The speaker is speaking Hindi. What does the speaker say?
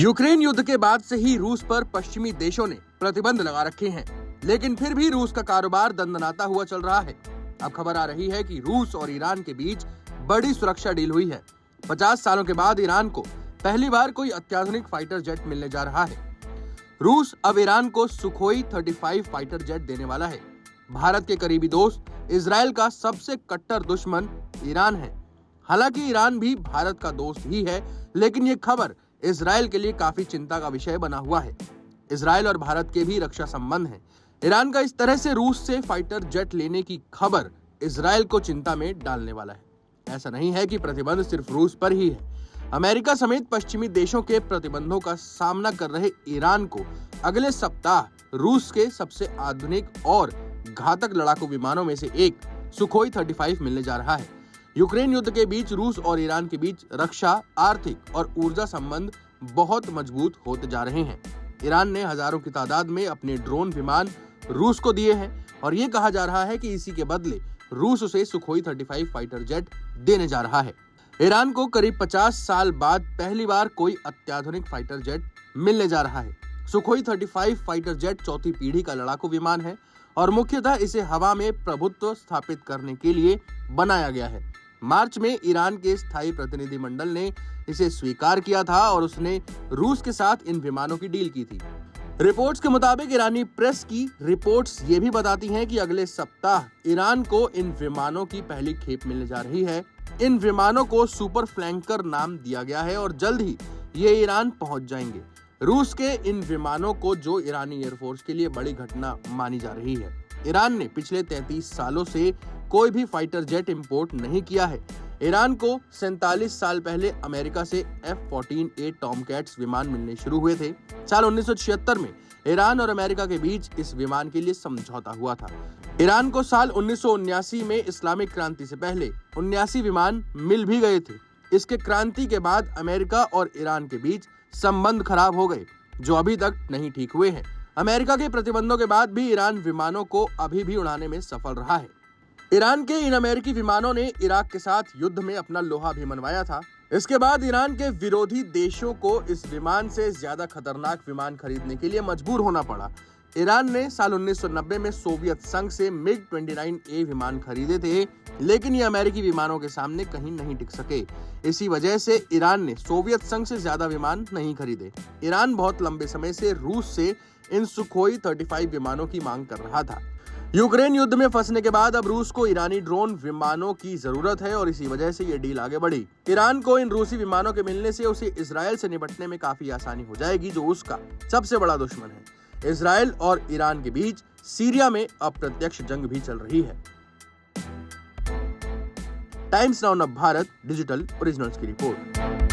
यूक्रेन युद्ध के बाद से ही रूस पर पश्चिमी देशों ने प्रतिबंध लगा रखे हैं, लेकिन फिर भी रूस का कारोबार दंदनाता हुआ चल रहा है। अब खबर आ रही है कि रूस और ईरान के बीच बड़ी सुरक्षा डील हुई है। 50 सालों के बाद ईरान को पहली बार कोई अत्याधुनिक फाइटर जेट मिलने जा रहा है। रूस अब ईरान को सुखोई 35 फाइटर जेट देने वाला है। भारत के करीबी दोस्त इजराइल का सबसे कट्टर दुश्मन ईरान है। हालांकि ईरान भी भारत का दोस्त ही है, लेकिन ये खबर इजराइल के लिए काफी चिंता का विषय बना हुआ है। इजराइल और भारत के भी रक्षा संबंध हैं। ईरान का इस तरह से रूस से फाइटर जेट लेने की खबर इजराइल को चिंता में डालने वाला है। ऐसा नहीं है कि प्रतिबंध सिर्फ रूस पर ही है। अमेरिका समेत पश्चिमी देशों के प्रतिबंधों का सामना कर रहे ईरान को अगले सप्ताह रूस के सबसे आधुनिक और घातक लड़ाकू विमानों में से एक सुखोई 35 मिलने जा रहा है। यूक्रेन युद्ध के बीच रूस और ईरान के बीच रक्षा, आर्थिक और ऊर्जा संबंध बहुत मजबूत होते जा रहे हैं। ईरान ने हजारों की तादाद में अपने ड्रोन विमान रूस को दिए हैं और ये कहा जा रहा है कि इसी के बदले रूस उसे सुखोई 35 फाइटर जेट देने जा रहा है। ईरान को करीब 50 साल बाद पहली बार कोई अत्याधुनिक फाइटर जेट मिलने जा रहा है। सुखोई 35 फाइटर जेट चौथी पीढ़ी का लड़ाकू विमान है और मुख्यतः इसे हवा में प्रभुत्व स्थापित करने के लिए बनाया गया है। मार्च में ईरान के स्थायी प्रतिनिधिमंडल ने इसे स्वीकार किया था और उसने रूस के साथ इन विमानों की डील की थी। रिपोर्ट्स के मुताबिक ईरानी प्रेस की रिपोर्ट्स ये भी बताती हैं कि अगले सप्ताह ईरान को इन विमानों की पहली खेप मिलने जा रही है। इन विमानों को सुपर फ्लैंकर नाम दिया गया है और जल्द ही ये ईरान पहुंच जाएंगे। रूस के इन विमानों को जो ईरानी एयरफोर्स के लिए बड़ी घटना मानी जा रही है। ईरान ने पिछले 33 सालों से कोई भी फाइटर जेट इंपोर्ट नहीं किया है। ईरान को 47 साल पहले अमेरिका से F-14A टॉमकैट्स विमान मिलने शुरू हुए थे। साल 1976 में ईरान और अमेरिका के बीच इस विमान के लिए समझौता हुआ था। ईरान को साल 1979 में इस्लामिक क्रांति से पहले 79 विमान मिल भी गए थे। इसके क्रांति के बाद अमेरिका और ईरान के बीच संबंध खराब हो गए, जो अभी तक नहीं ठीक हुए हैं। अमेरिका के प्रतिबंधों के बाद भी ईरान विमानों को अभी भी उड़ाने में सफल रहा है। ईरान के इन अमेरिकी विमानों ने इराक के साथ युद्ध में अपना लोहा भी मनवाया था। इसके बाद ईरान के विरोधी देशों को इस विमान से ज्यादा खतरनाक विमान खरीदने के लिए मजबूर होना पड़ा। ईरान ने साल 1990 में सोवियत संघ से MiG-29A विमान खरीदे थे, लेकिन ये अमेरिकी विमानों के सामने कहीं नहीं टिक सके। इसी वजह से ईरान ने सोवियत संघ से ज्यादा विमान नहीं खरीदे। ईरान बहुत लंबे समय से रूस से इन सुखोई 35 विमानों की मांग कर रहा था। यूक्रेन युद्ध में फंसने के बाद अब रूस को ईरानी ड्रोन विमानों की जरूरत है और इसी वजह से ये डील आगे बढ़ी। ईरान को इन रूसी विमानों के मिलने से उसे इजराइल से निपटने में काफी आसानी हो जाएगी, जो उसका सबसे बड़ा दुश्मन है। इजराइल और ईरान के बीच सीरिया में अप्रत्यक्ष जंग भी चल रही है। Times now Bharat digital originals की रिपोर्ट।